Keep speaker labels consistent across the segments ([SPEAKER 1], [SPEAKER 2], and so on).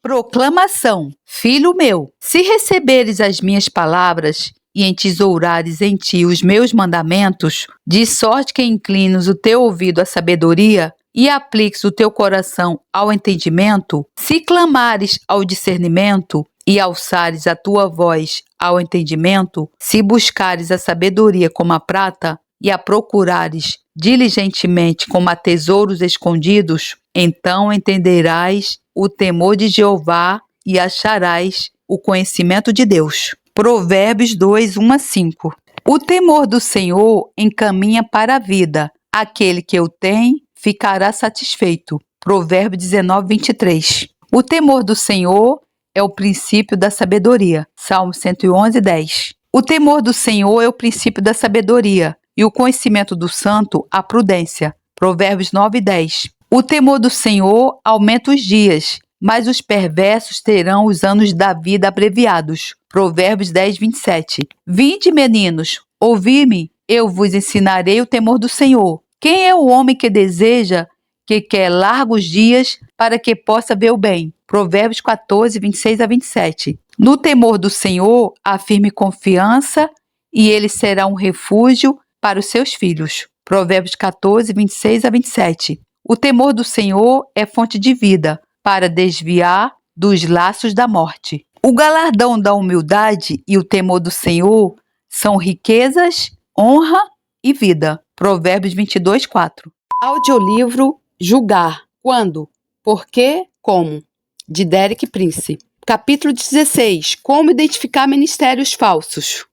[SPEAKER 1] Proclamação: Filho meu, se receberes as minhas palavras e entesourares em ti os meus mandamentos, de sorte que inclines o teu ouvido à sabedoria e apliques o teu coração ao entendimento, se clamares ao discernimento e alçares a tua voz ao entendimento, se buscares a sabedoria como a prata e a procurares diligentemente como a tesouros escondidos, então entenderás o temor de Jeová e acharás o conhecimento de Deus. Provérbios 2, 1-5. O temor do Senhor encaminha para a vida. Aquele que o tem ficará satisfeito. Provérbios 19, 23. O temor do Senhor é o princípio da sabedoria. Salmo 111, 10. O temor do Senhor é o princípio da sabedoria e o conhecimento do santo a prudência. Provérbios 9, 10. O temor do Senhor aumenta os dias, mas os perversos terão os anos da vida abreviados. Provérbios 10, 27. Vinde, meninos, ouvi-me, eu vos ensinarei o temor do Senhor. Quem é o homem que deseja, que quer largos dias, para que possa ver o bem? Provérbios 14, 26-27. No temor do Senhor, há firme confiança, e ele será um refúgio para os seus filhos. Provérbios 14, 26-27. O temor do Senhor é fonte de vida, para desviar dos laços da morte. O galardão da humildade e o temor do Senhor são riquezas, honra e vida. Provérbios 22, 4. Audiolivro Julgar. Quando? Por quê? Como? De Derek Prince. Capítulo 16. Como identificar ministérios falsos.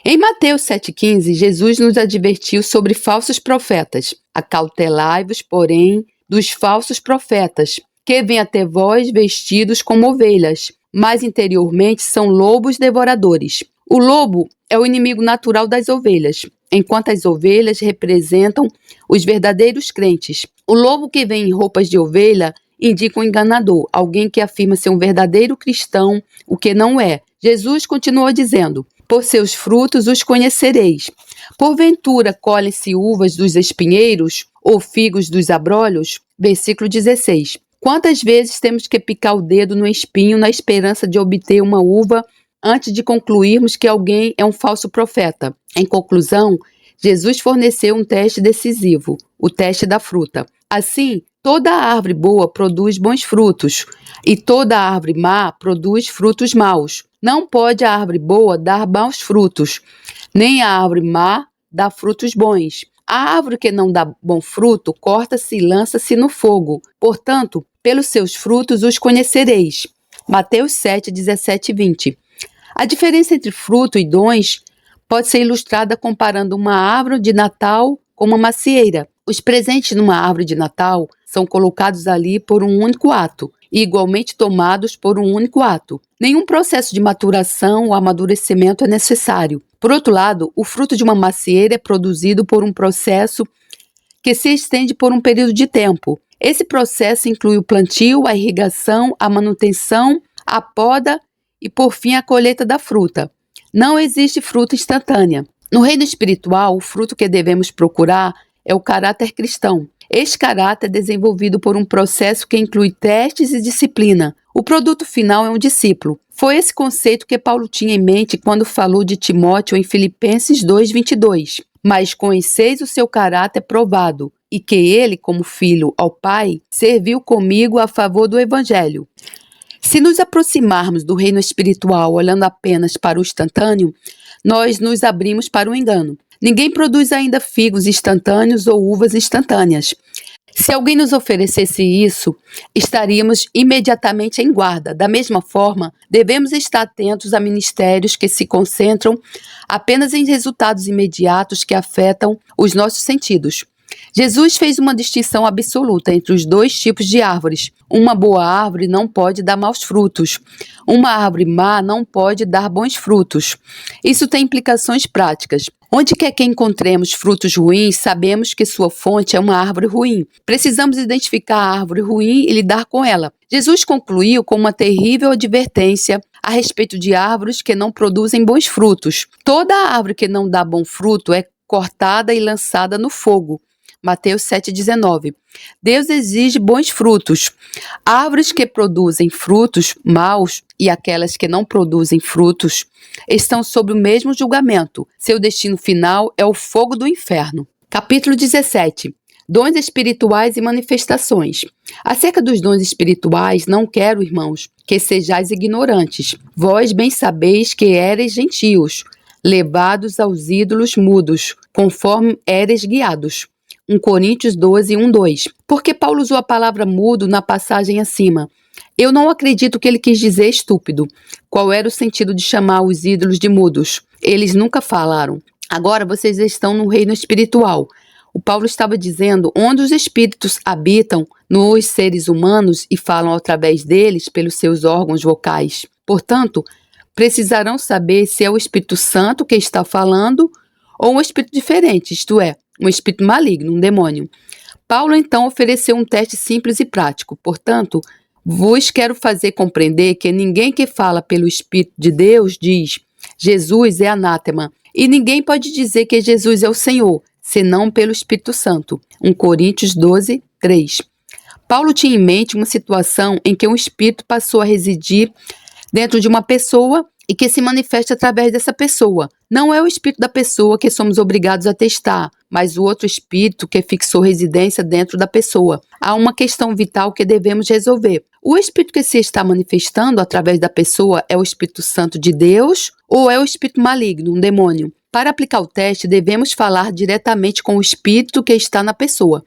[SPEAKER 1] Em Mateus 7,15, Jesus nos advertiu sobre falsos profetas. Acautelai-vos, porém, dos falsos profetas, que vêm até vós vestidos como ovelhas, mas interiormente são lobos devoradores. O lobo é o inimigo natural das ovelhas, enquanto as ovelhas representam os verdadeiros crentes. O lobo que vem em roupas de ovelha indica um enganador, alguém que afirma ser um verdadeiro cristão, o que não é. Jesus continuou dizendo: por seus frutos os conhecereis. Porventura colhem-se uvas dos espinheiros ou figos dos abrolhos? Versículo 16. Quantas vezes temos que picar o dedo no espinho na esperança de obter uma uva antes de concluirmos que alguém é um falso profeta? Em conclusão, Jesus forneceu um teste decisivo, o teste da fruta. Assim, toda árvore boa produz bons frutos, e toda árvore má produz frutos maus. Não pode a árvore boa dar maus frutos, nem a árvore má dar frutos bons. A árvore que não dá bom fruto, corta-se e lança-se no fogo. Portanto, pelos seus frutos os conhecereis. Mateus 7, 17 e 20. A diferença entre fruto e dons pode ser ilustrada comparando uma árvore de Natal com uma macieira. Os presentes numa árvore de Natal são colocados ali por um único ato e igualmente tomados por um único ato. Nenhum processo de maturação ou amadurecimento é necessário. Por outro lado, o fruto de uma macieira é produzido por um processo que se estende por um período de tempo. Esse processo inclui o plantio, a irrigação, a manutenção, a poda e, por fim, a colheita da fruta. Não existe fruta instantânea. No reino espiritual, o fruto que devemos procurar é o caráter cristão. Este caráter é desenvolvido por um processo que inclui testes e disciplina. O produto final é um discípulo. Foi esse conceito que Paulo tinha em mente quando falou de Timóteo em Filipenses 2:22. Mas conheceis o seu caráter provado, e que ele, como filho ao Pai, serviu comigo a favor do Evangelho. Se nos aproximarmos do reino espiritual olhando apenas para o instantâneo, nós nos abrimos para o engano. Ninguém produz ainda figos instantâneos ou uvas instantâneas. Se alguém nos oferecesse isso, estaríamos imediatamente em guarda. Da mesma forma, devemos estar atentos a ministérios que se concentram apenas em resultados imediatos que afetam os nossos sentidos. Jesus fez uma distinção absoluta entre os dois tipos de árvores. Uma boa árvore não pode dar maus frutos. Uma árvore má não pode dar bons frutos. Isso tem implicações práticas. Onde quer que encontremos frutos ruins, sabemos que sua fonte é uma árvore ruim. Precisamos identificar a árvore ruim e lidar com ela. Jesus concluiu com uma terrível advertência a respeito de árvores que não produzem bons frutos. Toda árvore que não dá bom fruto é cortada e lançada no fogo.
[SPEAKER 2] Mateus 7,19. Deus exige bons frutos. Árvores que produzem frutos maus e aquelas que não produzem frutos estão sob o mesmo julgamento. Seu destino final é o fogo do inferno. Capítulo 17. Dons espirituais e manifestações. Acerca dos dons espirituais, não quero, irmãos, que sejais ignorantes. Vós bem sabeis que éreis gentios, levados aos ídolos mudos, conforme éreis guiados. 1 Coríntios 12, 1, 2. Porque Paulo usou a palavra mudo na passagem acima? Eu não acredito que ele quis dizer estúpido. Qual era o sentido de chamar os ídolos de mudos? Eles nunca falaram. Agora vocês estão no reino espiritual. O Paulo estava dizendo onde os espíritos habitam nos seres humanos e falam através deles pelos seus órgãos vocais. Portanto, precisarão saber se é o Espírito Santo que está falando ou um espírito diferente, isto é, um espírito maligno, um demônio. Paulo então ofereceu um teste simples e prático. Portanto, vos quero fazer compreender que ninguém que fala pelo Espírito de Deus diz Jesus é anátema, e ninguém pode dizer que Jesus é o Senhor, senão pelo Espírito Santo. 1 Coríntios 12, 3. Paulo tinha em mente uma situação em que um espírito passou a residir dentro de uma pessoa e que se manifesta através dessa pessoa. Não é o espírito da pessoa que somos obrigados a testar, mas o outro espírito que fixou residência dentro da pessoa. Há uma questão vital que devemos resolver. O espírito que se está manifestando através da pessoa é o Espírito Santo de Deus ou é o espírito maligno, um demônio? Para aplicar o teste, devemos falar diretamente com o espírito que está na pessoa.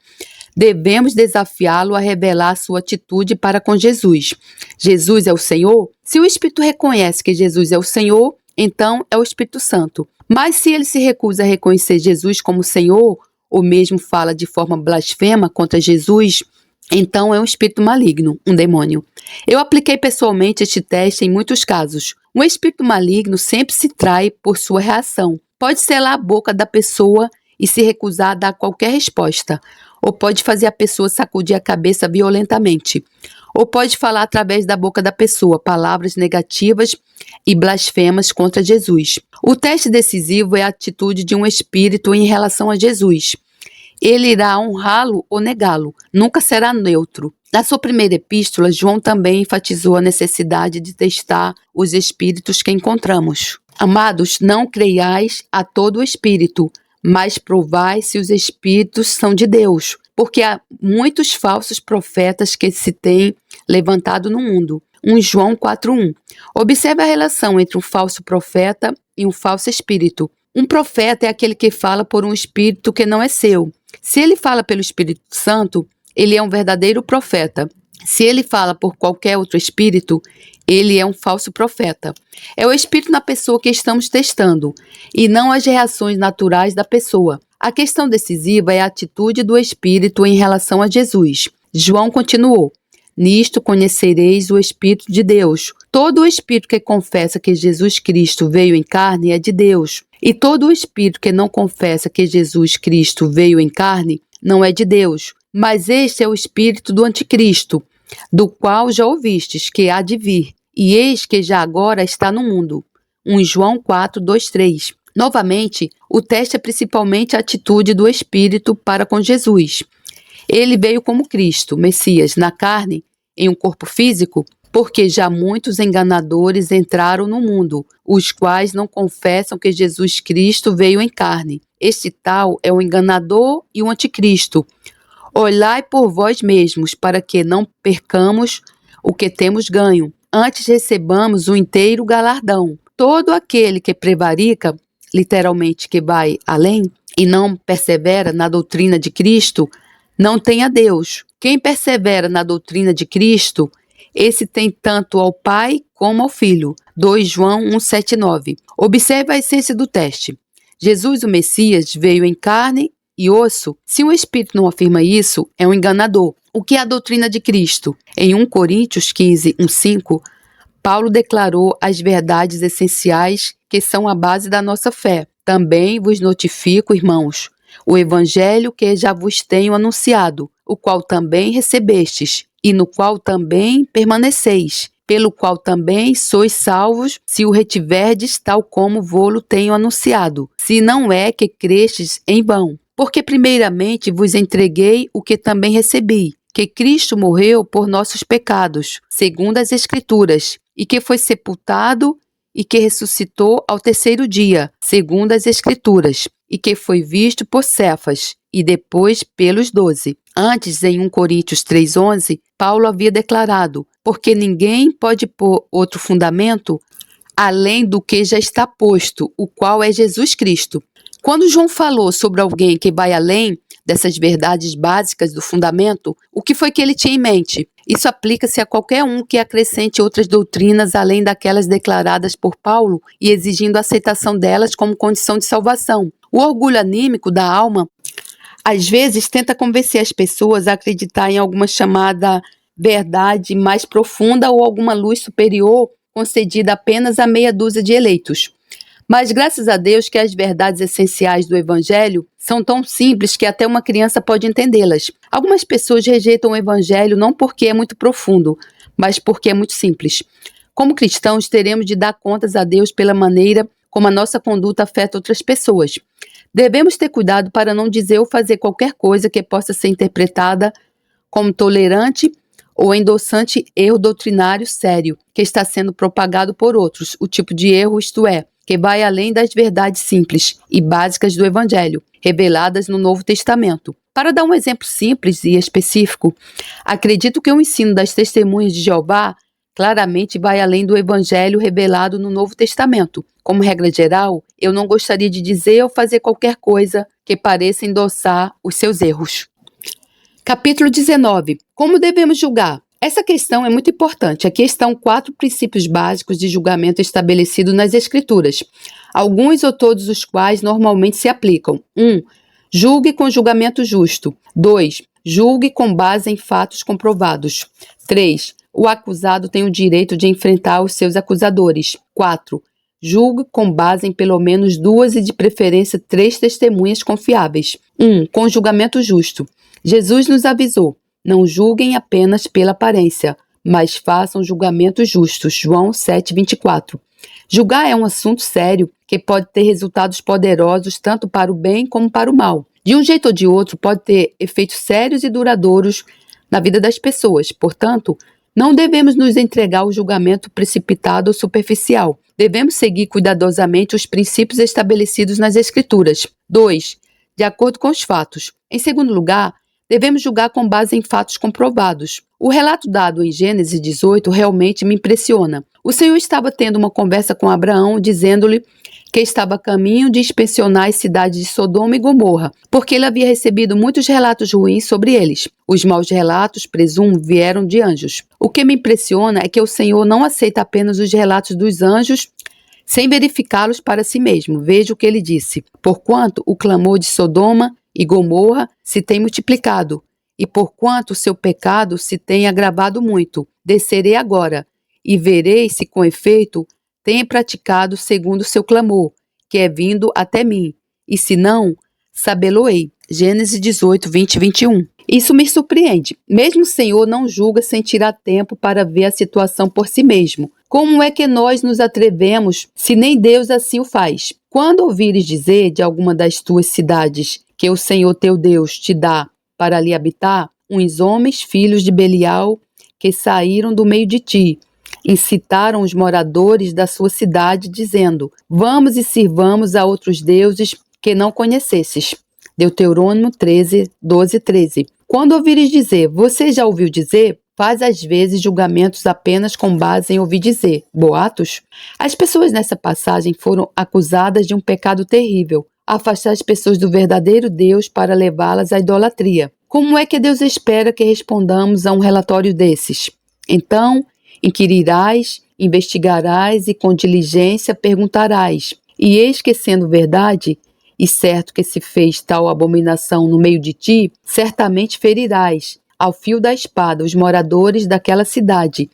[SPEAKER 2] Devemos desafiá-lo a revelar sua atitude para com Jesus. Jesus é o Senhor? Se o Espírito reconhece que Jesus é o Senhor, então é o Espírito Santo. Mas se ele se recusa a reconhecer Jesus como Senhor, ou mesmo fala de forma blasfema contra Jesus, então é um espírito maligno, um demônio. Eu apliquei pessoalmente este teste em muitos casos. Um espírito maligno sempre se trai por sua reação. Pode selar a boca da pessoa e se recusar a dar qualquer resposta, ou pode fazer a pessoa sacudir a cabeça violentamente, ou pode falar através da boca da pessoa palavras negativas e blasfemas contra Jesus. O teste decisivo é a atitude de um espírito em relação a Jesus. Ele irá honrá-lo ou negá-lo, nunca será neutro. Na sua primeira epístola, João também enfatizou a necessidade de testar os espíritos que encontramos. Amados, não creiais a todo o espírito, mas provai se os espíritos são de Deus, porque há muitos falsos profetas que se têm levantado no mundo. 1 João 4:1. Observe a relação entre um falso profeta e um falso espírito. Um profeta é aquele que fala por um espírito que não é seu. Se ele fala pelo Espírito Santo, ele é um verdadeiro profeta. Se ele fala por qualquer outro espírito, ele é um falso profeta. É o espírito na pessoa que estamos testando, e não as reações naturais da pessoa. A questão decisiva é a atitude do espírito em relação a Jesus. João continuou: nisto conhecereis o Espírito de Deus. Todo o espírito que confessa que Jesus Cristo veio em carne é de Deus. E todo o espírito que não confessa que Jesus Cristo veio em carne não é de Deus. Mas este é o espírito do anticristo, do qual já ouvistes que há de vir, e eis que já agora está no mundo. 1 João 4, 2, 3. Novamente, o teste é principalmente a atitude do espírito para com Jesus. Ele veio como Cristo, Messias, na carne, em um corpo físico, porque já muitos enganadores entraram no mundo, os quais não confessam que Jesus Cristo veio em carne. Este tal é o enganador e o anticristo. Olhai por vós mesmos, para que não percamos o que temos ganho, antes recebamos o inteiro galardão. Todo aquele que prevarica, literalmente que vai além, e não persevera na doutrina de Cristo, não tem a Deus. Quem persevera na doutrina de Cristo, esse tem tanto ao Pai como ao Filho. 2 João 1, 7, 9. Observe a essência do teste. Jesus, o Messias, veio em carne e osso. Se um espírito não afirma isso, é um enganador. O que é a doutrina de Cristo? Em 1 Coríntios 15, 1, 5, Paulo declarou as verdades essenciais que são a base da nossa fé. Também vos notifico, irmãos, o evangelho que já vos tenho anunciado, o qual também recebestes, e no qual também permaneceis, pelo qual também sois salvos, se o retiverdes tal como vô-lo tenho anunciado, se não é que crestes em vão. Porque primeiramente vos entreguei o que também recebi, que Cristo morreu por nossos pecados, segundo as Escrituras, e que foi sepultado e que ressuscitou ao terceiro dia, segundo as Escrituras, e que foi visto por Cefas, e depois pelos 12. Antes, em 1 Coríntios 3,11, Paulo havia declarado: porque ninguém pode pôr outro fundamento além do que já está posto, o qual é Jesus Cristo. Quando João falou sobre alguém que vai além dessas verdades básicas do fundamento, o que foi que ele tinha em mente? Isso aplica-se a qualquer um que acrescente outras doutrinas além daquelas declaradas por Paulo e exigindo a aceitação delas como condição de salvação. O orgulho anímico da alma, às vezes, tenta convencer as pessoas a acreditar em alguma chamada verdade mais profunda ou alguma luz superior concedida apenas a meia dúzia de eleitos. Mas graças a Deus que as verdades essenciais do Evangelho são tão simples que até uma criança pode entendê-las. Algumas pessoas rejeitam o Evangelho não porque é muito profundo, mas porque é muito simples. Como cristãos, teremos de dar contas a Deus pela maneira como a nossa conduta afeta outras pessoas. Devemos ter cuidado para não dizer ou fazer qualquer coisa que possa ser interpretada como tolerante ou endossante erro doutrinário sério, que está sendo propagado por outros, o tipo de erro, isto é, que vai além das verdades simples e básicas do Evangelho, reveladas no Novo Testamento. Para dar um exemplo simples e específico, acredito que o ensino das testemunhas de Jeová claramente vai além do Evangelho revelado no Novo Testamento. Como regra geral, eu não gostaria de dizer ou fazer qualquer coisa que pareça endossar os seus erros. Capítulo 19. Como devemos julgar? Essa questão é muito importante. Aqui estão 4 princípios básicos de julgamento estabelecidos nas Escrituras, alguns ou todos os quais normalmente se aplicam. 1. Julgue com julgamento justo. 2. Julgue com base em fatos comprovados. 3. O acusado tem o direito de enfrentar os seus acusadores. 4. Julgue com base em pelo menos 2 e de preferência 3 testemunhas confiáveis. 1. Com julgamento justo. Jesus nos avisou: não julguem apenas pela aparência, mas façam julgamentos justos. João 7,24. Julgar é um assunto sério que pode ter resultados poderosos tanto para o bem como para o mal. De um jeito ou de outro, pode ter efeitos sérios e duradouros na vida das pessoas. Portanto, não devemos nos entregar ao julgamento precipitado ou superficial. Devemos seguir cuidadosamente os princípios estabelecidos nas Escrituras. 2. De acordo com os fatos. Em segundo lugar, devemos julgar com base em fatos comprovados. O relato dado em Gênesis 18 realmente me impressiona. O Senhor estava tendo uma conversa com Abraão, dizendo-lhe que estava a caminho de inspecionar as cidades de Sodoma e Gomorra, porque ele havia recebido muitos relatos ruins sobre eles. Os maus relatos, presumo, vieram de anjos. O que me impressiona é que o Senhor não aceita apenas os relatos dos anjos sem verificá-los para si mesmo. Veja o que ele disse: porquanto o clamor de Sodoma e Gomorra se tem multiplicado, e porquanto o seu pecado se tem agravado muito, descerei agora, e verei se com efeito tem praticado segundo o seu clamor, que é vindo até mim, e se não, sabê-lo-ei. Gênesis 18, 20 e 21. Isso me surpreende. Mesmo o Senhor não julga sem tirar tempo para ver a situação por si mesmo. Como é que nós nos atrevemos se nem Deus assim o faz? Quando ouvires dizer de alguma das tuas cidades que o Senhor teu Deus te dá para ali habitar, uns homens, filhos de Belial, que saíram do meio de ti, incitaram os moradores da sua cidade, dizendo: vamos e sirvamos a outros deuses que não conhecesses. Deuterônimo 13, 12 e 13. Quando ouvires dizer, você já ouviu dizer, faz às vezes julgamentos apenas com base em ouvir dizer, boatos. As pessoas nessa passagem foram acusadas de um pecado terrível, afastar as pessoas do verdadeiro Deus para levá-las à idolatria. Como é que Deus espera que respondamos a um relatório desses? Então, inquirirás, investigarás e com diligência perguntarás. E eis que, sendo verdade, e certo que se fez tal abominação no meio de ti, certamente ferirás ao fio da espada os moradores daquela cidade,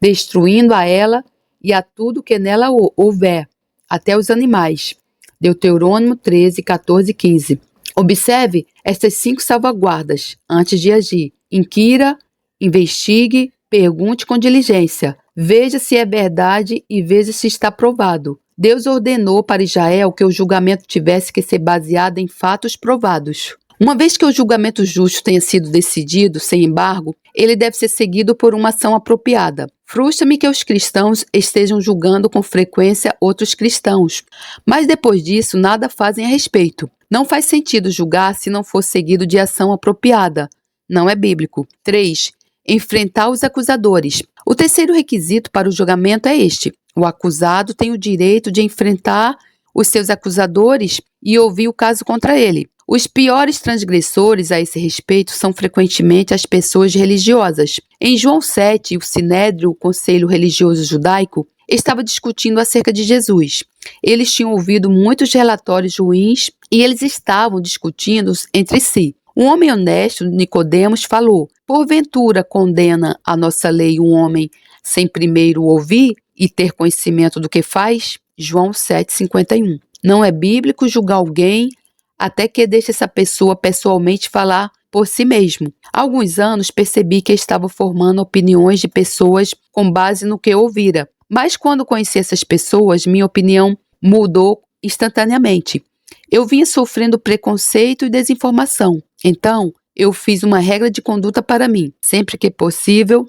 [SPEAKER 2] destruindo a ela e a tudo que nela houver, até os animais. Deuterônimo 13, 14 e 15. Observe estas 5 salvaguardas antes de agir. Inquira, investigue, pergunte com diligência. Veja se é verdade e veja se está provado. Deus ordenou para Israel que o julgamento tivesse que ser baseado em fatos provados. Uma vez que o julgamento justo tenha sido decidido, sem embargo, ele deve ser seguido por uma ação apropriada. Frustra-me que os cristãos estejam julgando com frequência outros cristãos, mas depois disso nada fazem a respeito. Não faz sentido julgar se não for seguido de ação apropriada. Não é bíblico. 3. Enfrentar os acusadores. O terceiro requisito para o julgamento é este: o acusado tem o direito de enfrentar os seus acusadores e ouvir o caso contra ele. Os piores transgressores a esse respeito são frequentemente as pessoas religiosas. Em João 7, o Sinédrio, o Conselho Religioso Judaico, estava discutindo acerca de Jesus. Eles tinham ouvido muitos relatórios ruins e eles estavam discutindo entre si. Um homem honesto, Nicodemos, falou: porventura condena a nossa lei um homem sem primeiro ouvir e ter conhecimento do que faz? João 7,51. Não é bíblico julgar alguém até que deixe essa pessoa pessoalmente falar por si mesmo. Há alguns anos percebi que estava formando opiniões de pessoas com base no que ouvira. Mas quando conheci essas pessoas, minha opinião mudou instantaneamente. Eu vinha sofrendo preconceito e desinformação. Então, eu fiz uma regra de conduta para mim. Sempre que possível,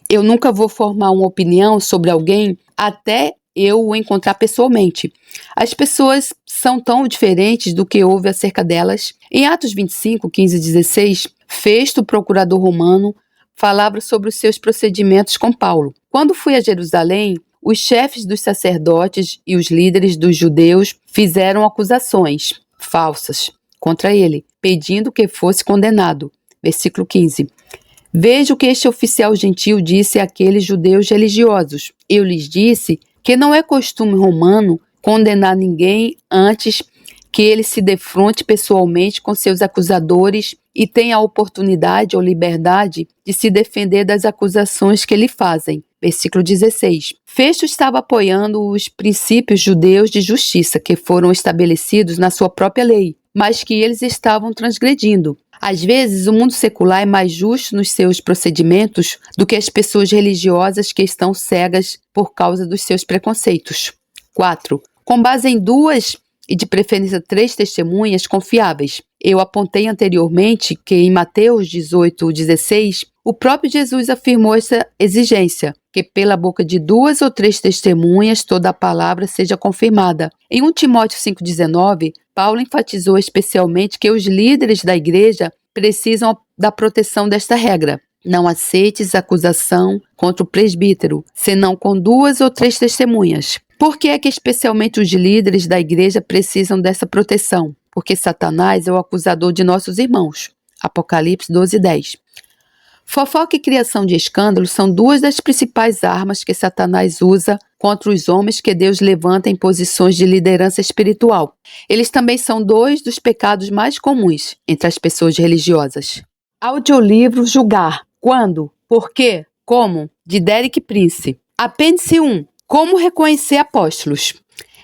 [SPEAKER 2] eu nunca vou formar uma opinião sobre alguém até eu o encontrar pessoalmente. As pessoas são tão diferentes do que houve acerca delas. Em Atos 25, 15 e 16, Festo, procurador romano, falava sobre os seus procedimentos com Paulo. Quando fui a Jerusalém, os chefes dos sacerdotes e os líderes dos judeus fizeram acusações falsas contra ele, pedindo que fosse condenado. Versículo 15. Veja o que este oficial gentil disse àqueles judeus religiosos. Eu lhes disse que não é costume romano condenar ninguém antes que ele se defronte pessoalmente com seus acusadores e tenha a oportunidade ou liberdade de se defender das acusações que lhe fazem. Versículo 16. Festo estava apoiando os princípios judeus de justiça que foram estabelecidos na sua própria lei, mas que eles estavam transgredindo. Às vezes, o mundo secular é mais justo nos seus procedimentos do que as pessoas religiosas que estão cegas por causa dos seus preconceitos. 4. Com base em 2 e de preferência 3 testemunhas confiáveis. Eu apontei anteriormente que em Mateus 18:16, o próprio Jesus afirmou essa exigência, que pela boca de 2 ou 3 testemunhas toda a palavra seja confirmada. Em 1 Timóteo 5,19, Paulo enfatizou especialmente que os líderes da igreja precisam da proteção desta regra. Não aceites acusação contra o presbítero, senão com 2 ou 3 testemunhas. Por que é que especialmente os líderes da igreja precisam dessa proteção? Porque Satanás é o acusador de nossos irmãos. Apocalipse 12:10. Fofoca e criação de escândalo são 2 das principais armas que Satanás usa contra os homens que Deus levanta em posições de liderança espiritual. Eles também são 2 dos pecados mais comuns entre as pessoas religiosas. Audiolivro Julgar. Quando? Por quê? Como? De Derek Prince. Apêndice 1. Como reconhecer apóstolos?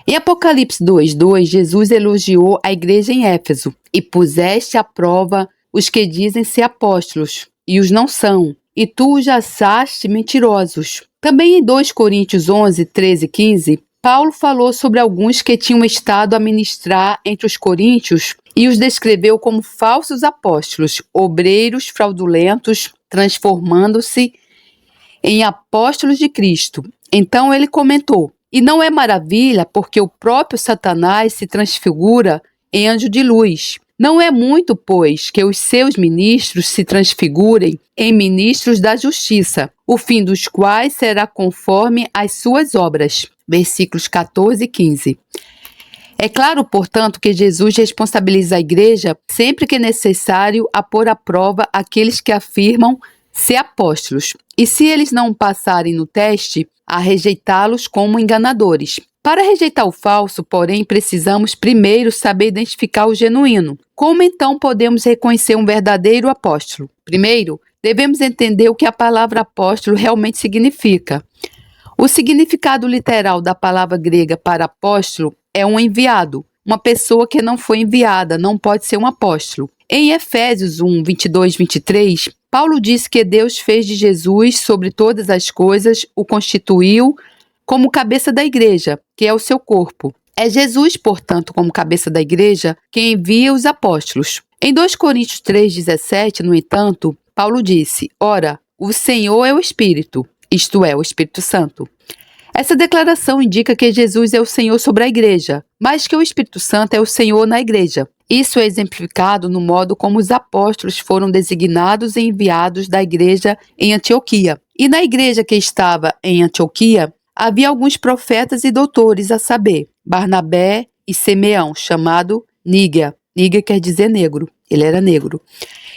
[SPEAKER 2] Em Apocalipse 2:2, Jesus elogiou a igreja em Éfeso e puseste à prova os que dizem ser apóstolos e os não são, e tu os achaste mentirosos. Também em 2 Coríntios 11, 13 e 15, Paulo falou sobre alguns que tinham estado a ministrar entre os coríntios e os descreveu como falsos apóstolos, obreiros fraudulentos, transformando-se em apóstolos de Cristo. Então ele comentou: e não é maravilha porque o próprio Satanás se transfigura em anjo de luz. Não é muito, pois, que os seus ministros se transfigurem em ministros da justiça, o fim dos quais será conforme as suas obras. Versículos 14 e 15. É claro, portanto, que Jesus responsabiliza a igreja sempre que é necessário a pôr à prova aqueles que afirmam ser apóstolos, e se eles não passarem no teste, a rejeitá-los como enganadores. Para rejeitar o falso, porém, precisamos primeiro saber identificar o genuíno. Como então podemos reconhecer um verdadeiro apóstolo? Primeiro, devemos entender o que a palavra apóstolo realmente significa. O significado literal da palavra grega para apóstolo é um enviado. Uma pessoa que não foi enviada não pode ser um apóstolo. Em Efésios 1, 22, 23, Paulo diz que Deus fez de Jesus, sobre todas as coisas, o constituiu como cabeça da igreja, que é o seu corpo. É Jesus, portanto, como cabeça da igreja, quem envia os apóstolos. Em 2 Coríntios 3,17, no entanto, Paulo disse: Ora, o Senhor é o Espírito, isto é, o Espírito Santo. Essa declaração indica que Jesus é o Senhor sobre a igreja, mas que o Espírito Santo é o Senhor na igreja. Isso é exemplificado no modo como os apóstolos foram designados e enviados da igreja em Antioquia. E na igreja que estava em Antioquia, havia alguns profetas e doutores, a saber, Barnabé e Simeão, chamado Níger. Níger quer dizer negro, ele era negro.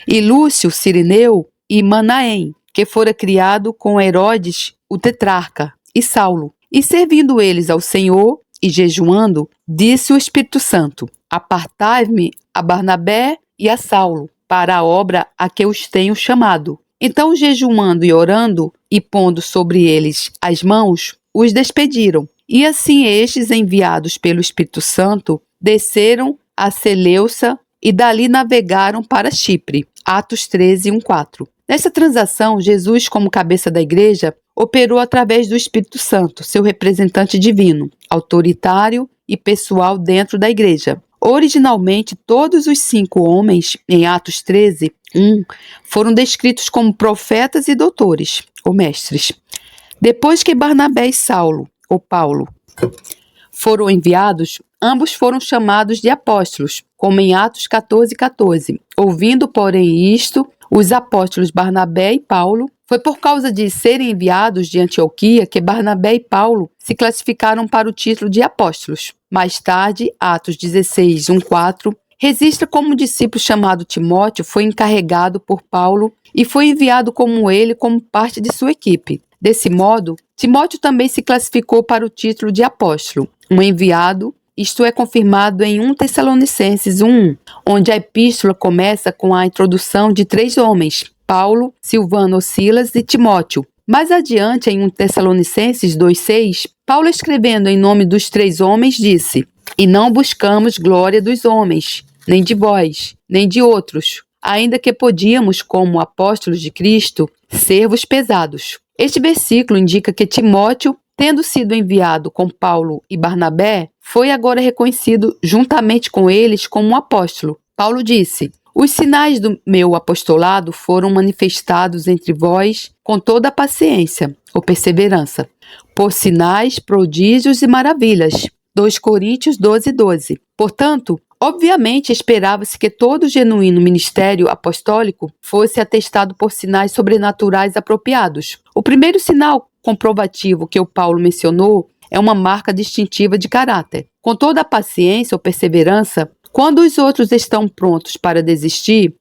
[SPEAKER 2] E Lúcio, Cirineu e Manaém, que fora criado com Herodes, o tetrarca, e Saulo. E servindo eles ao Senhor e jejuando, disse o Espírito Santo: Apartai-me a Barnabé e a Saulo para a obra a que os tenho chamado. Então, jejuando e orando e pondo sobre eles as mãos, os despediram. E assim estes, enviados pelo Espírito Santo, desceram a Seleuça e dali navegaram para Chipre. Atos 13, 1-4. Nessa transação, Jesus, como cabeça da igreja, operou através do Espírito Santo, seu representante divino, autoritário e pessoal dentro da igreja. Originalmente, todos os 5 homens, em Atos 13, 1, foram descritos como profetas e doutores, ou mestres. Depois que Barnabé e Saulo, ou Paulo, foram enviados, ambos foram chamados de apóstolos, como em Atos 14:14. Ouvindo, porém, isto, os apóstolos Barnabé e Paulo, foi por causa de serem enviados de Antioquia que Barnabé e Paulo se classificaram para o título de apóstolos. Mais tarde, Atos 16, 1-4, registra como um discípulo chamado Timóteo foi encarregado por Paulo e foi enviado como ele como parte de sua equipe. Desse modo, Timóteo também se classificou para o título de apóstolo, um enviado. Isto é confirmado em 1 Tessalonicenses 1, onde a epístola começa com a introdução de 3 homens, Paulo, Silvano, Silas e Timóteo. Mais adiante, em 1 Tessalonicenses 2,6, Paulo, escrevendo em nome dos 3 homens, disse: E não buscamos glória dos homens, nem de vós, nem de outros, ainda que podíamos, como apóstolos de Cristo, ser-vos pesados. Este versículo indica que Timóteo, tendo sido enviado com Paulo e Barnabé, foi agora reconhecido juntamente com eles como um apóstolo. Paulo disse: Os sinais do meu apostolado foram manifestados entre vós com toda a paciência ou perseverança, por sinais, prodígios e maravilhas. 2 Coríntios 12:12. Portanto, obviamente esperava-se que todo genuíno ministério apostólico fosse atestado por sinais sobrenaturais apropriados. O primeiro sinal comprovativo que o Paulo mencionou é uma marca distintiva de caráter. Com toda a paciência ou perseverança, quando os outros estão prontos para desistir,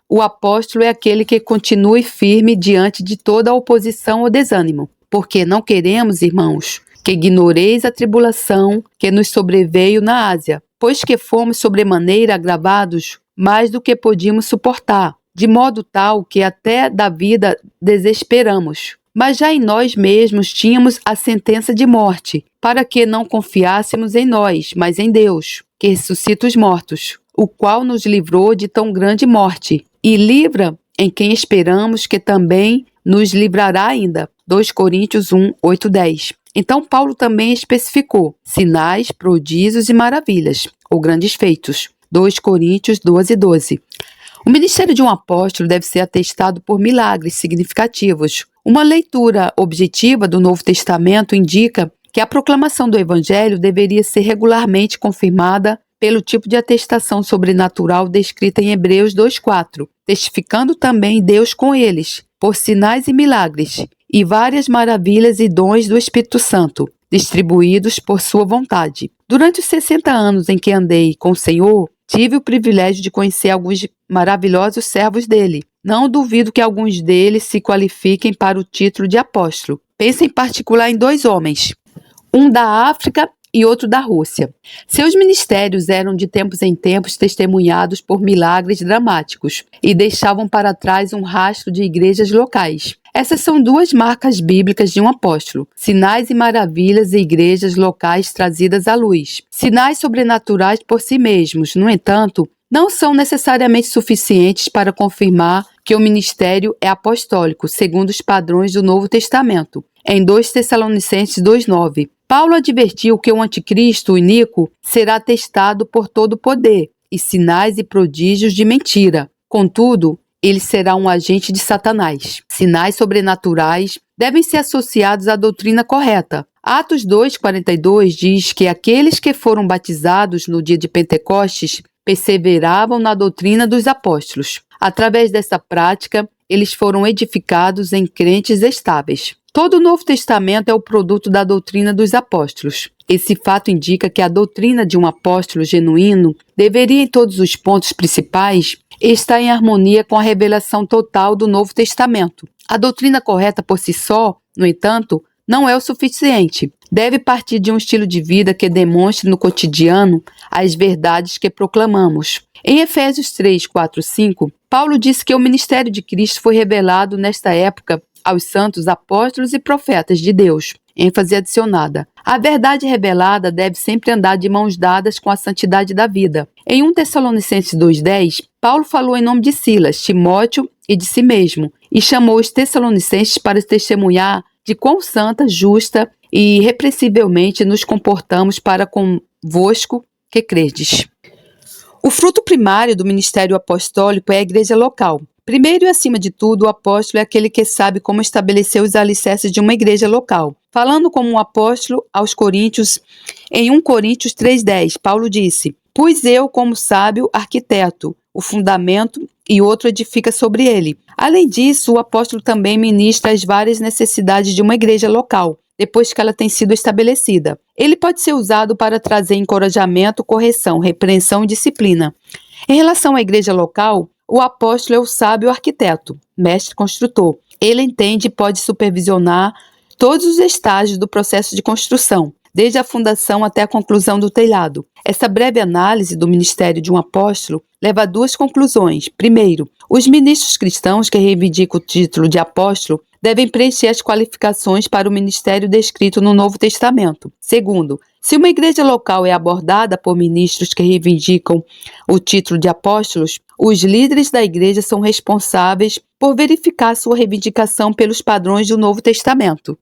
[SPEAKER 2] o apóstolo é aquele que continue firme diante de toda a oposição ou desânimo. Porque não queremos, irmãos, que ignoreis a tribulação que nos sobreveio na Ásia, pois que fomos sobremaneira agravados mais do que podíamos suportar, de modo tal que até da vida desesperamos. Mas já em nós mesmos tínhamos a sentença de morte, para que não confiássemos em nós, mas em Deus, que ressuscita os mortos, o qual nos livrou de tão grande morte, e livra em quem esperamos que também nos livrará ainda. 2 Coríntios 1, 8, 10. Então Paulo também especificou sinais, prodígios e maravilhas, ou grandes feitos. 2 Coríntios 12, 12. O ministério de um apóstolo deve ser atestado por milagres significativos. Uma leitura objetiva do Novo Testamento indica que a proclamação do Evangelho deveria ser regularmente confirmada pelo tipo de atestação sobrenatural descrita em Hebreus 2,4, testificando também Deus com eles, por sinais e milagres, e várias maravilhas e dons do Espírito Santo, distribuídos por sua vontade. Durante os 60 anos em que andei com o Senhor, tive o privilégio de conhecer alguns maravilhosos servos dele. Não duvido que alguns deles se qualifiquem para o título de apóstolo. Penso em particular em 2 homens, um da África e outro da Rússia. Seus ministérios eram de tempos em tempos testemunhados por milagres dramáticos e deixavam para trás um rastro de igrejas locais. Essas são 2 marcas bíblicas de um apóstolo: sinais e maravilhas e igrejas locais trazidas à luz. Sinais sobrenaturais por si mesmos, no entanto, não são necessariamente suficientes para confirmar que o ministério é apostólico, segundo os padrões do Novo Testamento. em 2 Tessalonicenses 2,9. Paulo advertiu que o anticristo, o iníquo, será testado por todo o poder e sinais e prodígios de mentira. Contudo, ele será um agente de Satanás. Sinais sobrenaturais devem ser associados à doutrina correta. Atos 2,42 diz que aqueles que foram batizados no dia de Pentecostes perseveravam na doutrina dos apóstolos. Através dessa prática, eles foram edificados em crentes estáveis. Todo o Novo Testamento é o produto da doutrina dos apóstolos. Esse fato indica que a doutrina de um apóstolo genuíno deveria, em todos os pontos principais, estar em harmonia com a revelação total do Novo Testamento. A doutrina correta por si só, no entanto, não é o suficiente. Deve partir de um estilo de vida que demonstre no cotidiano as verdades que proclamamos. Em Efésios 3, 4, 5, Paulo disse que o ministério de Cristo foi revelado nesta época aos santos apóstolos e profetas de Deus. ênfase adicionada. A verdade revelada deve sempre andar de mãos dadas com a santidade da vida. Em 1 Tessalonicenses 2,10, Paulo falou em nome de Silas, Timóteo e de si mesmo, e chamou os Tessalonicenses para testemunhar de quão santa, justa e irrepreensivelmente nos comportamos para convosco que credes. O fruto primário do ministério apostólico é a igreja local. Primeiro e acima de tudo, o apóstolo é aquele que sabe como estabelecer os alicerces de uma igreja local. Falando como um apóstolo aos Coríntios, em 1 Coríntios 3,10, Paulo disse: "Pus eu, como sábio arquiteto, o fundamento e outro edifica sobre ele." Além disso, o apóstolo também ministra as várias necessidades de uma igreja local, depois que ela tem sido estabelecida. Ele pode ser usado para trazer encorajamento, correção, repreensão e disciplina. Em relação à igreja local, o apóstolo é o sábio arquiteto, mestre construtor. Ele entende e pode supervisionar todos os estágios do processo de construção, desde a fundação até a conclusão do telhado. Essa breve análise do ministério de um apóstolo leva a duas conclusões. Primeiro, os ministros cristãos que reivindicam o título de apóstolo devem preencher as qualificações para o ministério descrito no Novo Testamento. Segundo, se uma igreja local é abordada por ministros que reivindicam o título de apóstolos, os líderes da igreja são responsáveis por verificar sua reivindicação pelos padrões do Novo Testamento.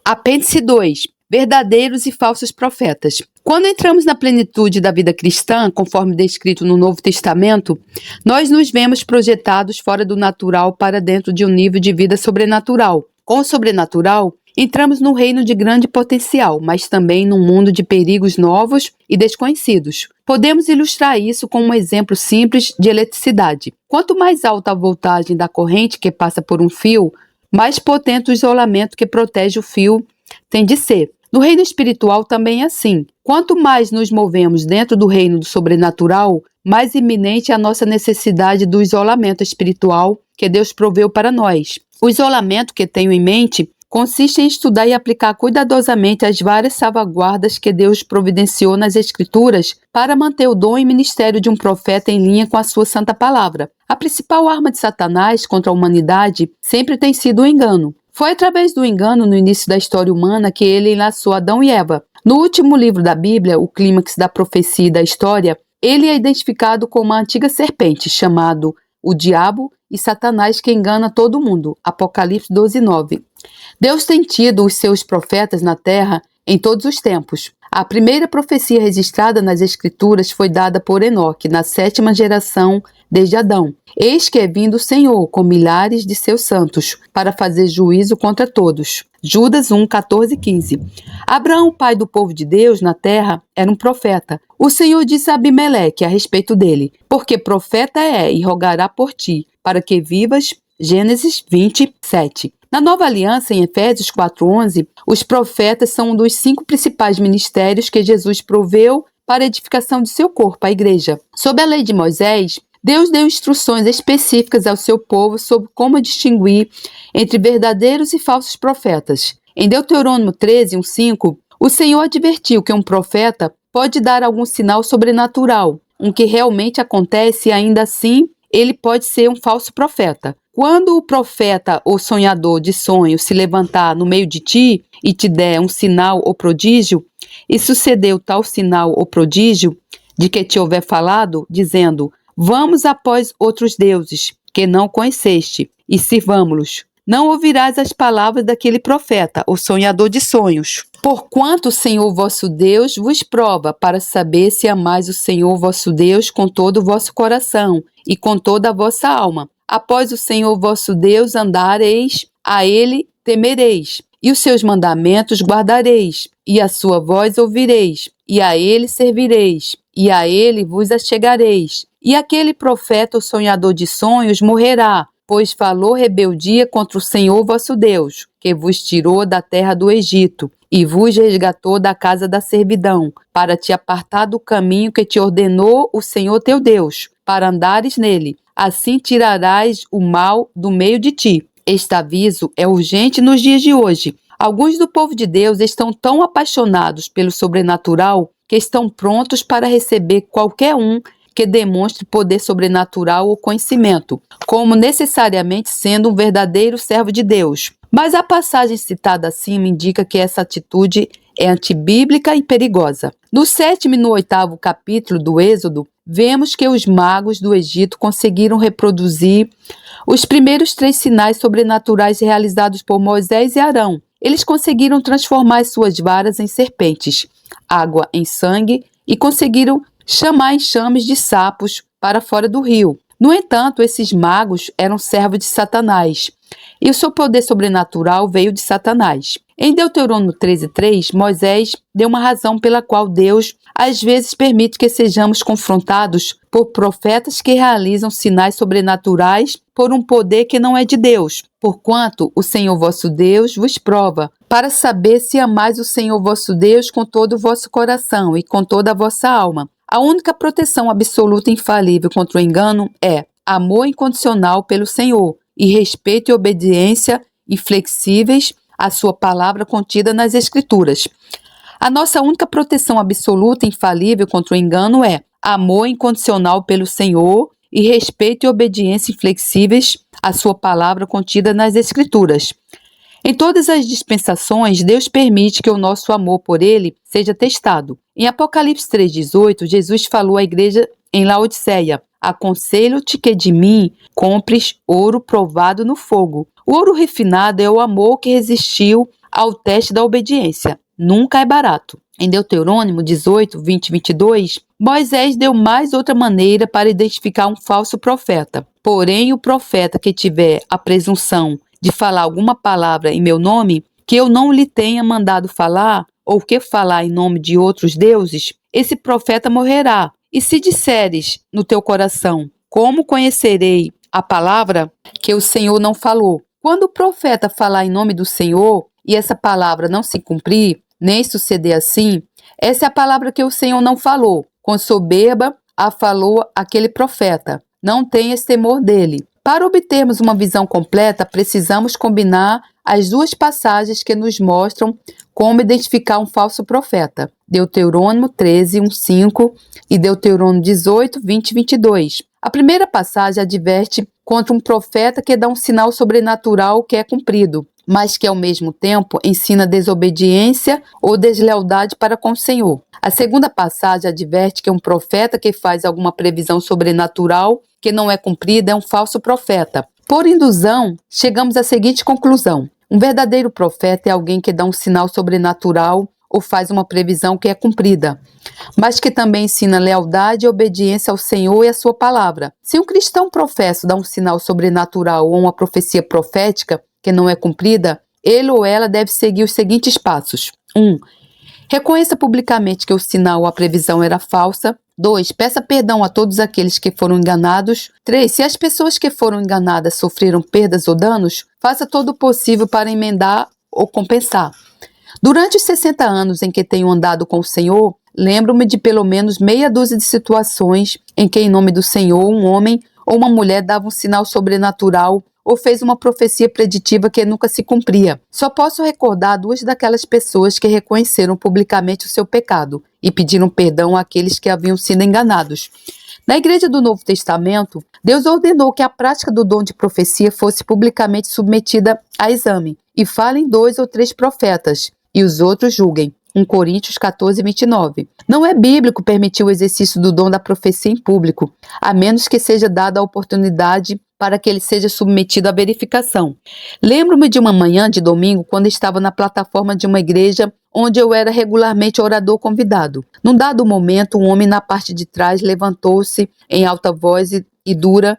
[SPEAKER 2] Apêndice 2. Verdadeiros e falsos profetas. Quando entramos na plenitude da vida cristã, conforme descrito no Novo Testamento, nós nos vemos projetados fora do natural para dentro de um nível de vida sobrenatural. Com o sobrenatural, entramos num reino de grande potencial, mas também num mundo de perigos novos e desconhecidos. Podemos ilustrar isso com um exemplo simples de eletricidade. Quanto mais alta a voltagem da corrente que passa por um fio, mais potente o isolamento que protege o fio tem de ser. No reino espiritual também é assim. Quanto mais nos movemos dentro do reino do sobrenatural, mais iminente é a nossa necessidade do isolamento espiritual que Deus proveu para nós. O isolamento que tenho em mente consiste em estudar e aplicar cuidadosamente as várias salvaguardas que Deus providenciou nas Escrituras para manter o dom e ministério de um profeta em linha com a sua santa palavra. A principal arma de Satanás contra a humanidade sempre tem sido o engano. Foi através do engano no início da história humana que ele enlaçou Adão e Eva. No último livro da Bíblia, o clímax da profecia e da história, ele é identificado como uma antiga serpente, chamado o Diabo e Satanás, que engana todo mundo. Apocalipse 12:9. Deus tem tido os seus profetas na terra em todos os tempos. A primeira profecia registrada nas Escrituras foi dada por Enoque, na 7ª geração desde Adão. Eis que é vindo o Senhor com milhares de seus santos, para fazer juízo contra todos. Judas 1, 14 e 15. Abraão, o pai do povo de Deus na terra, era um profeta. O Senhor disse a Abimeleque a respeito dele: "Porque profeta é e rogará por ti, para que vivas." Gênesis 27. Na Nova Aliança, em Efésios 4:11, os profetas são um dos 5 principais ministérios que Jesus proveu para a edificação de seu corpo, a igreja. Sob a lei de Moisés, Deus deu instruções específicas ao seu povo sobre como distinguir entre verdadeiros e falsos profetas. Em Deuteronômio 13:5, o Senhor advertiu que um profeta pode dar algum sinal sobrenatural, um que realmente acontece e ainda assim ele pode ser um falso profeta. Quando o profeta ou sonhador de sonho se levantar no meio de ti e te der um sinal ou prodígio, e sucedeu tal sinal ou prodígio de que te houver falado, dizendo: "Vamos após outros deuses que não conheceste, e sirvamo-los." não ouvirás as palavras daquele profeta, o sonhador de sonhos. Porquanto o Senhor vosso Deus vos prova, para saber se amais o Senhor vosso Deus com todo o vosso coração e com toda a vossa alma. Após o Senhor vosso Deus andareis, a ele temereis, e os seus mandamentos guardareis, e a sua voz ouvireis, e a ele servireis, e a ele vos achegareis. E aquele profeta, o sonhador de sonhos, morrerá, pois falou rebeldia contra o Senhor vosso Deus, que vos tirou da terra do Egito, e vos resgatou da casa da servidão, para te apartar do caminho que te ordenou o Senhor teu Deus, para andares nele. Assim tirarás o mal do meio de ti. Este aviso é urgente nos dias de hoje. Alguns do povo de Deus estão tão apaixonados pelo sobrenatural que estão prontos para receber qualquer um que demonstre poder sobrenatural ou conhecimento, como necessariamente sendo um verdadeiro servo de Deus. Mas a passagem citada acima indica que essa atitude é antibíblica e perigosa. No 7º e no 8º capítulo do Êxodo, vemos que os magos do Egito conseguiram reproduzir os primeiros 3 sinais sobrenaturais realizados por Moisés e Arão. Eles conseguiram transformar suas varas em serpentes, água em sangue e conseguiram chamar enxames de sapos para fora do rio. No entanto, esses magos eram servos de Satanás, e o seu poder sobrenatural veio de Satanás. Em Deuteronômio 13:3, Moisés deu uma razão pela qual Deus às vezes permite que sejamos confrontados por profetas que realizam sinais sobrenaturais por um poder que não é de Deus. Porquanto o Senhor vosso Deus vos prova, para saber se amais o Senhor vosso Deus com todo o vosso coração e com toda a vossa alma. A única proteção absoluta e infalível contra o engano é amor incondicional pelo Senhor e respeito e obediência inflexíveis à sua palavra contida nas Escrituras. A nossa única proteção absoluta e infalível contra o engano é amor incondicional pelo Senhor e respeito e obediência inflexíveis à sua palavra contida nas Escrituras. Em todas as dispensações, Deus permite que o nosso amor por Ele seja testado. Em Apocalipse 3,18, Jesus falou à igreja em Laodiceia: aconselho-te que de mim compres ouro provado no fogo. O ouro refinado é o amor que resistiu ao teste da obediência. Nunca é barato. Em Deuteronômio 18, 20 e 22, Moisés deu mais outra maneira para identificar um falso profeta. Porém, o profeta que tiver a presunção de falar alguma palavra em meu nome, que eu não lhe tenha mandado falar, ou que falar em nome de outros deuses, esse profeta morrerá. E se disseres no teu coração, como conhecerei a palavra que o Senhor não falou? Quando o profeta falar em nome do Senhor, e essa palavra não se cumprir, nem suceder assim, essa é a palavra que o Senhor não falou. Com soberba a falou aquele profeta. Não tenhas temor dele. Para obtermos uma visão completa, precisamos combinar as duas passagens que nos mostram como identificar um falso profeta. Deuteronômio 13, 1, 5 e Deuteronômio 18, 20 e 22. A primeira passagem adverte contra um profeta que dá um sinal sobrenatural que é cumprido, mas que ao mesmo tempo ensina desobediência ou deslealdade para com o Senhor. A segunda passagem adverte que um profeta que faz alguma previsão sobrenatural que não é cumprida é um falso profeta. Por indução, chegamos à seguinte conclusão: um verdadeiro profeta é alguém que dá um sinal sobrenatural ou faz uma previsão que é cumprida, mas que também ensina lealdade e obediência ao Senhor e à sua palavra. Se um cristão professo dá um sinal sobrenatural ou uma profecia profética que não é cumprida, ele ou ela deve seguir os seguintes passos. 1. Reconheça publicamente que o sinal ou a previsão era falsa. 2. Peça perdão a todos aqueles que foram enganados. 3. Se as pessoas que foram enganadas sofreram perdas ou danos, faça todo o possível para emendar ou compensar. Durante os 60 anos em que tenho andado com o Senhor, lembro-me de pelo menos meia dúzia de situações em que, em nome do Senhor, um homem ou uma mulher dava um sinal sobrenatural ou fez uma profecia preditiva que nunca se cumpria. Só posso recordar 2 daquelas pessoas que reconheceram publicamente o seu pecado e pediram perdão àqueles que haviam sido enganados. Na Igreja do Novo Testamento, Deus ordenou que a prática do dom de profecia fosse publicamente submetida a exame, e falem 2 ou 3 profetas, e os outros julguem. 1 Coríntios 14, 29. Não é bíblico permitir o exercício do dom da profecia em público, a menos que seja dada a oportunidade para que ele seja submetido à verificação. Lembro-me de uma manhã de domingo, quando estava na plataforma de uma igreja onde eu era regularmente orador convidado. Num dado momento, um homem na parte de trás levantou-se em alta voz e dura,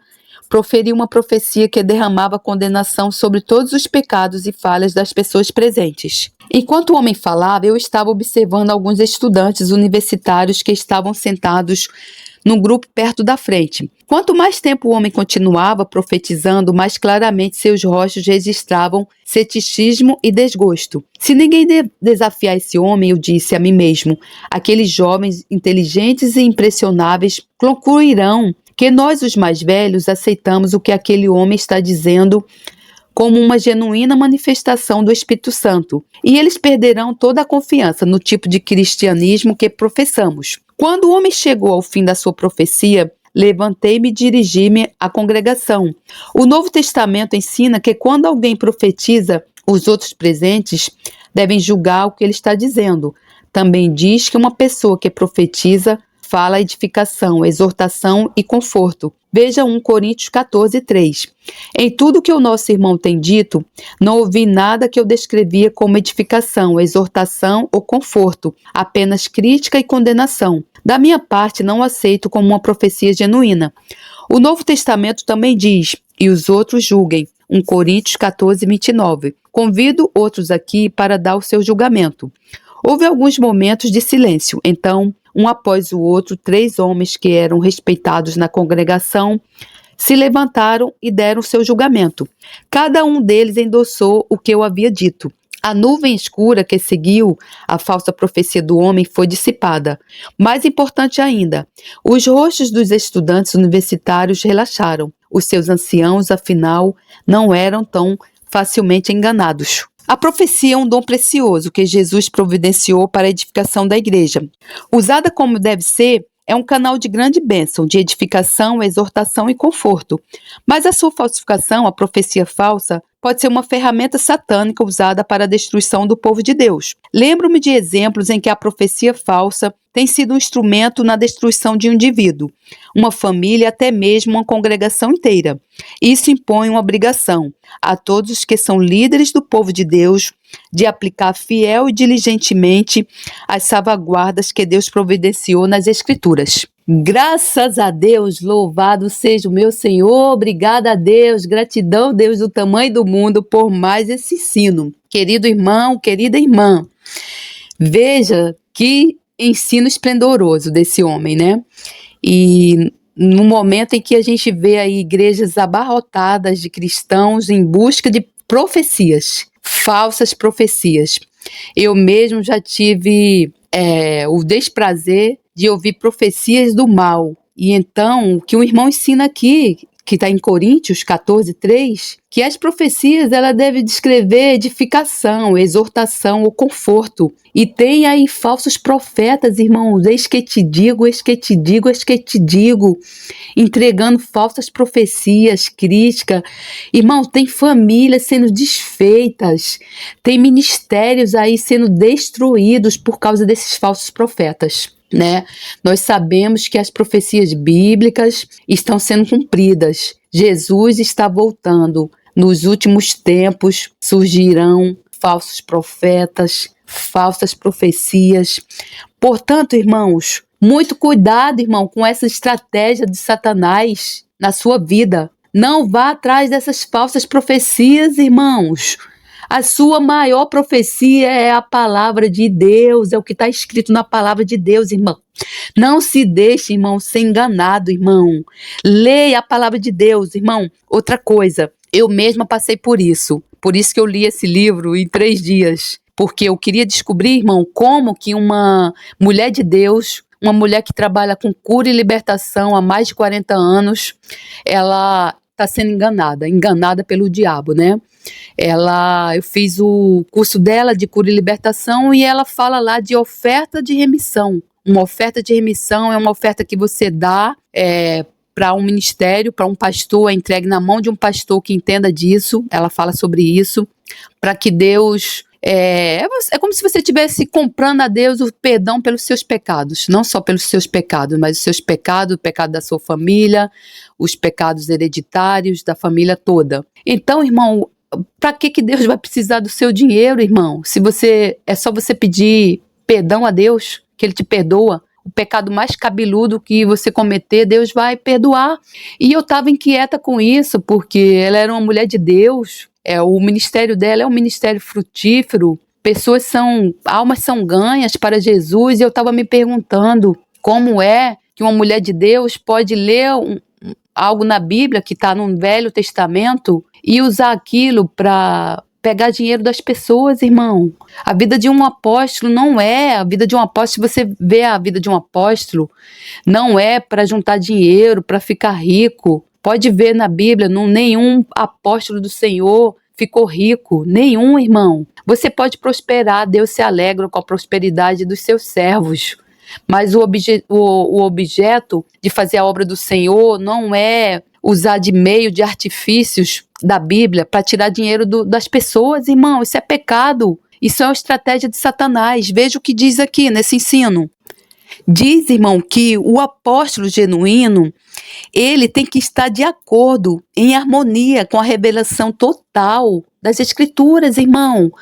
[SPEAKER 2] proferiu uma profecia que derramava condenação sobre todos os pecados e falhas das pessoas presentes. Enquanto o homem falava, eu estava observando alguns estudantes universitários que estavam sentados num grupo perto da frente. Quanto mais tempo o homem continuava profetizando, mais claramente seus rostos registravam ceticismo e desgosto. Se ninguém desafiar esse homem, eu disse a mim mesmo, aqueles jovens inteligentes e impressionáveis concluirão que nós, os mais velhos, aceitamos o que aquele homem está dizendo como uma genuína manifestação do Espírito Santo, e eles perderão toda a confiança no tipo de cristianismo que professamos. Quando o homem chegou ao fim da sua profecia, levantei-me e dirigi-me à congregação. O Novo Testamento ensina que quando alguém profetiza, os outros presentes devem julgar o que ele está dizendo. Também diz que uma pessoa que profetiza fala edificação, exortação e conforto. Veja 1 Coríntios 14, 3. Em tudo que o nosso irmão tem dito, não ouvi nada que eu descrevia como edificação, exortação ou conforto, apenas crítica e condenação. Da minha parte, não aceito como uma profecia genuína. O Novo Testamento também diz, e os outros julguem. 1 Coríntios 14, 29. Convido outros aqui para dar o seu julgamento. Houve alguns momentos de silêncio, então, um após o outro, 3 homens que eram respeitados na congregação se levantaram e deram seu julgamento. Cada um deles endossou o que eu havia dito. A nuvem escura que seguiu a falsa profecia do homem foi dissipada. Mais importante ainda, os rostos dos estudantes universitários relaxaram. Os seus anciãos, afinal, não eram tão facilmente enganados. A profecia é um dom precioso que Jesus providenciou para a edificação da igreja. Usada como deve ser, é um canal de grande bênção, de edificação, exortação e conforto. Mas a sua falsificação, a profecia falsa, pode ser uma ferramenta satânica usada para a destruição do povo de Deus. Lembro-me de exemplos em que a profecia falsa tem sido um instrumento na destruição de um indivíduo, uma família, até mesmo uma congregação inteira. Isso impõe uma obrigação a todos os que são líderes do povo de Deus de aplicar fiel e diligentemente as salvaguardas que Deus providenciou nas Escrituras. Graças a Deus, louvado seja o meu Senhor, obrigada a Deus, gratidão, Deus do tamanho do mundo, por mais esse ensino. Querido irmão, querida irmã, veja que ensino esplendoroso desse homem, né? E no momento em que a gente vê aí igrejas abarrotadas de cristãos em busca de profecias, falsas profecias. Eu mesmo já tive o desprazer de ouvir profecias do mal. E então, o que o irmão ensina aqui, que está em Coríntios 14, 3, que as profecias ela deve descrever edificação, exortação ou conforto. E tem aí falsos profetas, irmãos, eis que te digo, eis que te digo, eis que te digo, entregando falsas profecias, crítica. Irmão, tem famílias sendo desfeitas, tem ministérios aí sendo destruídos por causa desses falsos profetas. Né? Nós sabemos que as profecias bíblicas estão sendo cumpridas. Jesus está voltando. Nos últimos tempos surgirão falsos profetas, falsas profecias. Portanto, irmãos, muito cuidado, irmão, com essa estratégia de Satanás na sua vida. Não vá atrás dessas falsas profecias, irmãos. A sua maior profecia é a palavra de Deus, é o que está escrito na palavra de Deus, irmão. Não se deixe, irmão, ser enganado, irmão. Leia a palavra de Deus, irmão. Outra coisa, eu mesma passei por isso que eu li esse livro em 3 dias, porque eu queria descobrir, irmão, como que uma mulher de Deus, uma mulher que trabalha com cura e libertação há mais de 40 anos, ela está sendo enganada pelo diabo, né? Eu fiz o curso dela de cura e libertação e ela fala lá de oferta de remissão. Uma oferta de remissão é uma oferta que você dá para um ministério, para um pastor, é entregue na mão de um pastor que entenda disso. Ela fala sobre isso, para que Deus É como se você estivesse comprando a Deus o perdão pelos seus pecados. Não só pelos seus pecados, mas os seus pecados, o pecado da sua família, os pecados hereditários da família toda. Então, irmão, para que Deus vai precisar do seu dinheiro, irmão? Se é só você pedir perdão a Deus, que Ele te perdoa. O pecado mais cabeludo que você cometer, Deus vai perdoar. E eu estava inquieta com isso, porque ela era uma mulher de Deus. O ministério dela é um ministério frutífero. Almas são ganhas para Jesus. E eu estava me perguntando como é que uma mulher de Deus pode ler algo na Bíblia que está no Velho Testamento e usar aquilo para pegar dinheiro das pessoas, irmão. A vida de um apóstolo não é. A vida de um apóstolo, se você vê a vida de um apóstolo, não é para juntar dinheiro, para ficar rico. Pode ver na Bíblia, nenhum apóstolo do Senhor ficou rico. Nenhum, irmão. Você pode prosperar, Deus se alegra com a prosperidade dos seus servos. Mas o objeto de fazer a obra do Senhor não é usar de meio de artifícios da Bíblia para tirar dinheiro das pessoas, irmão. Isso é pecado. Isso é uma estratégia de Satanás. Veja o que diz aqui nesse ensino. Diz, irmão, que o apóstolo genuíno, ele tem que estar de acordo, em harmonia com a revelação total das Escrituras, irmão.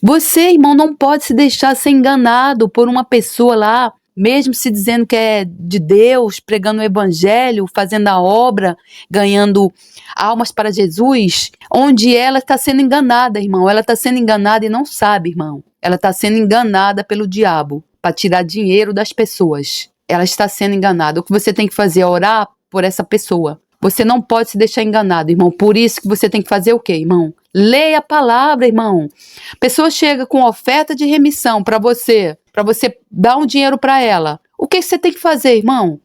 [SPEAKER 2] Você, irmão, não pode se deixar ser enganado por uma pessoa lá, mesmo se dizendo que é de Deus, pregando o evangelho, fazendo a obra, ganhando almas para Jesus, onde ela está sendo enganada, irmão. Ela está sendo enganada e não sabe, irmão. Ela está sendo enganada pelo diabo para tirar dinheiro das pessoas. Ela está sendo enganada. O que você tem que fazer é orar por essa pessoa. Você não pode se deixar enganado, irmão. Por isso que você tem que fazer o quê, irmão? Leia a palavra, irmão. A pessoa chega com oferta de remissão para você dar um dinheiro para ela. O que você tem que fazer, irmão?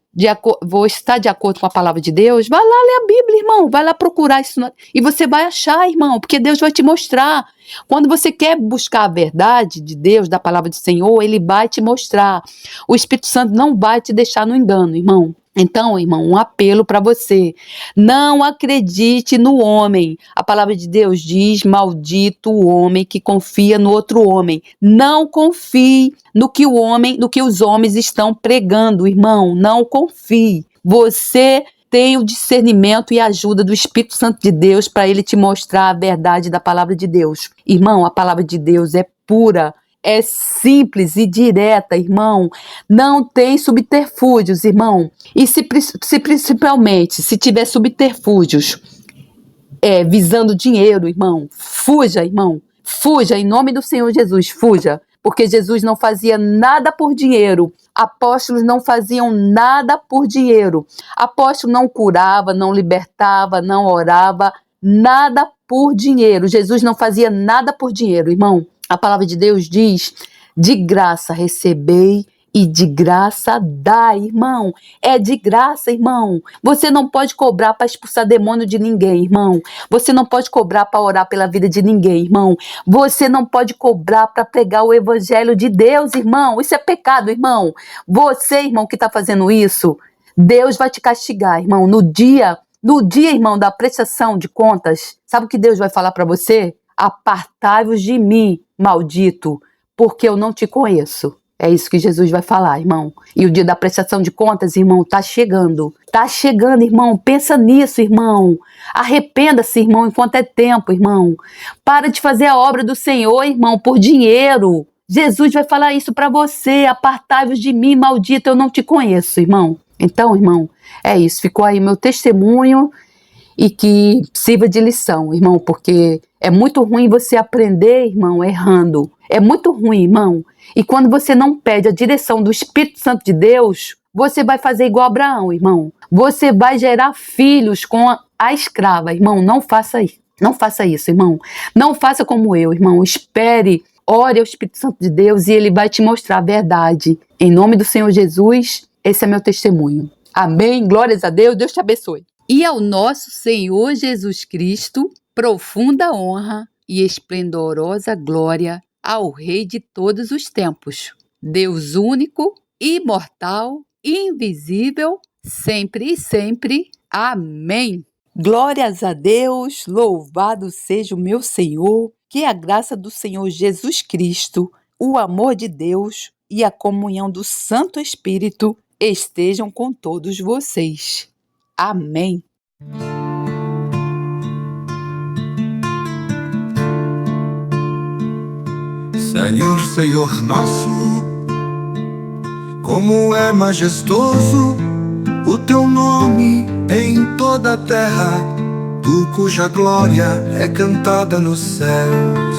[SPEAKER 2] Vou estar de acordo com a palavra de Deus? Vai lá ler a Bíblia, irmão. Vai lá procurar isso. E você vai achar, irmão, porque Deus vai te mostrar. Quando você quer buscar a verdade de Deus, da palavra do Senhor, Ele vai te mostrar. O Espírito Santo não vai te deixar no engano, irmão. Então, irmão, um apelo para você. Não acredite no homem. A palavra de Deus diz: maldito o homem que confia no outro homem. Não confie no que os homens estão pregando, irmão. Não confie. Você tem o discernimento e a ajuda do Espírito Santo de Deus para ele te mostrar a verdade da palavra de Deus. Irmão, a palavra de Deus é pura. É simples e direta, irmão. Não tem subterfúgios, irmão. E principalmente, se tiver subterfúgios, visando dinheiro, irmão, fuja, irmão. Fuja, em nome do Senhor Jesus, fuja. Porque Jesus não fazia nada por dinheiro. Apóstolos não faziam nada por dinheiro. Apóstolo não curava, não libertava, não orava, nada por dinheiro. Jesus não fazia nada por dinheiro, irmão. A palavra de Deus diz: de graça recebei e de graça dai, irmão. É de graça, irmão. Você não pode cobrar para expulsar demônio de ninguém, irmão. Você não pode cobrar para orar pela vida de ninguém, irmão. Você não pode cobrar para pregar o evangelho de Deus, irmão. Isso é pecado, irmão. Você, irmão, que está fazendo isso, Deus vai te castigar, irmão. No dia, irmão, da prestação de contas, sabe o que Deus vai falar para você? Apartai-vos de mim, maldito, porque eu não te conheço. É isso que Jesus vai falar, irmão. E o dia da prestação de contas, irmão, tá chegando. Tá chegando, irmão. Pensa nisso, irmão. Arrependa-se, irmão, enquanto é tempo, irmão. Para de fazer a obra do Senhor, irmão, por dinheiro. Jesus vai falar isso para você. Apartai-vos de mim, maldito, eu não te conheço, irmão. Então, irmão, é isso. Ficou aí meu testemunho. E que sirva de lição, irmão, porque é muito ruim você aprender, irmão, errando. É muito ruim, irmão. E quando você não pede a direção do Espírito Santo de Deus, você vai fazer igual Abraão, irmão. Você vai gerar filhos com a escrava, irmão. Não faça isso. Não faça isso, irmão. Não faça como eu, irmão. Espere, ore ao Espírito Santo de Deus e ele vai te mostrar a verdade. Em nome do Senhor Jesus, esse é meu testemunho. Amém. Glórias a Deus. Deus te abençoe. E ao nosso Senhor Jesus Cristo, profunda honra e esplendorosa glória ao Rei de todos os tempos, Deus único, imortal, invisível, sempre e sempre. Amém. Glórias a Deus, louvado seja o meu Senhor, que a graça do Senhor Jesus Cristo, o amor de Deus e a comunhão do Santo Espírito estejam com todos vocês. Amém.
[SPEAKER 3] Senhor, Senhor nosso, como é majestoso o teu nome em toda a terra, tu cuja glória é cantada nos céus.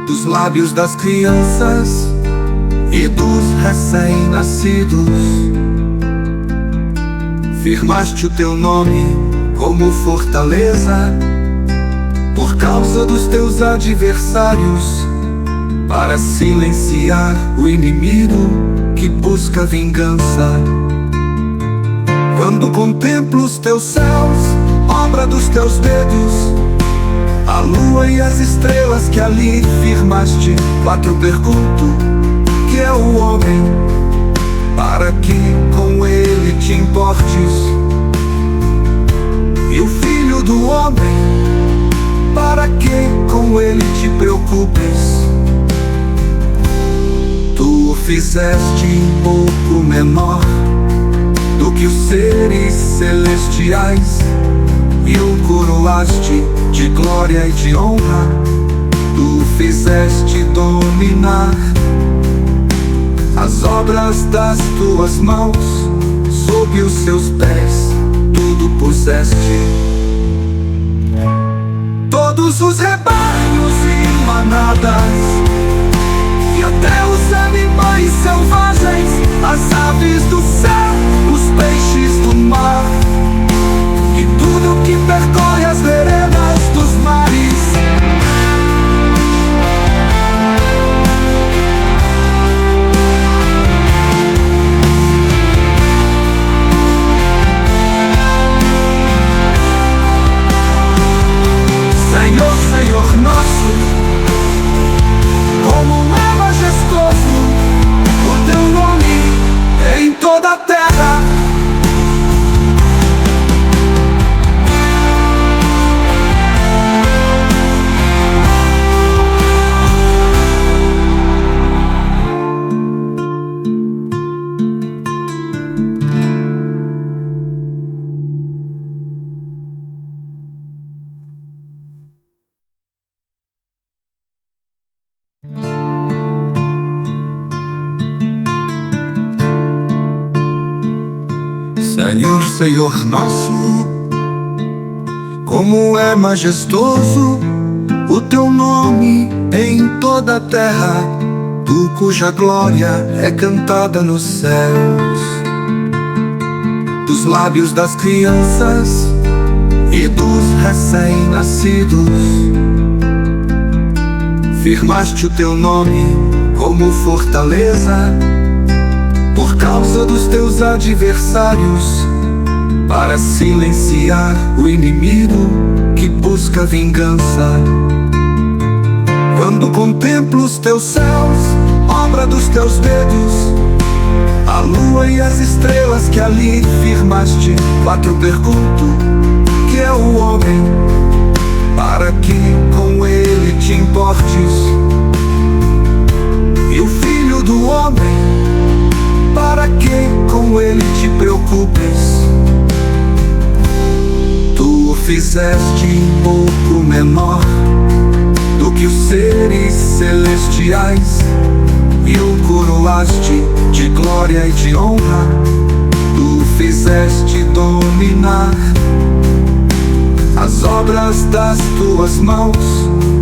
[SPEAKER 3] Dos lábios das crianças e dos recém-nascidos, firmaste o teu nome como fortaleza por causa dos teus adversários, para silenciar o inimigo que busca vingança. Quando contemplo os teus céus, obra dos teus dedos, a lua e as estrelas que ali firmaste, quatro pergunto: que é o homem para que com ele te importes? E o filho do homem para que com ele te preocupes? Tu o fizeste um pouco menor do que os seres celestiais e o coroaste de glória e de honra. Tu o fizeste dominar as obras das tuas mãos, sob os seus pés tudo puseste. Todos os rebanhos e manadas, e até os animais selvagens, as aves do céu, os peixes do mar, e tudo que percorre as veredas dos mares. Senhor, Senhor nosso, como é majestoso o teu nome em toda a terra. Senhor, Senhor nosso, como é majestoso o teu nome em toda a terra, tu cuja glória é cantada nos céus. Dos lábios das crianças e dos recém-nascidos, firmaste o teu nome como fortaleza por causa dos teus adversários, para silenciar o inimigo que busca vingança. Quando contemplo os teus céus, obra dos teus dedos, a lua e as estrelas que ali firmaste, quatro pergunto: que é o homem para que com ele te importes? E o filho do homem para que com ele te preocupes? Tu o fizeste um pouco menor do que os seres celestiais e o coroaste de glória e de honra. Tu o fizeste dominar as obras das tuas mãos,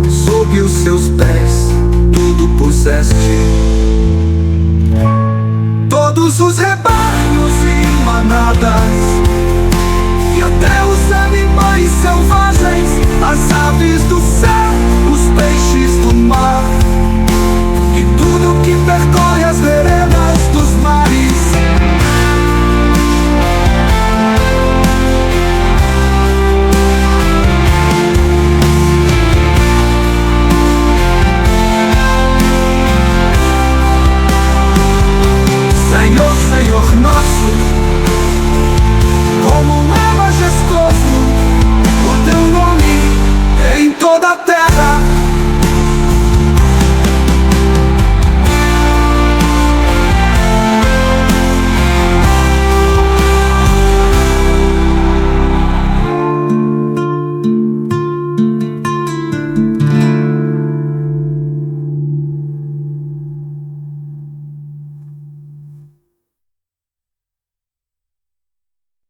[SPEAKER 3] sob os seus pés tudo puseste. Todos os rebanhos e manadas, e até os animais selvagens, as aves do céu, os peixes do mar,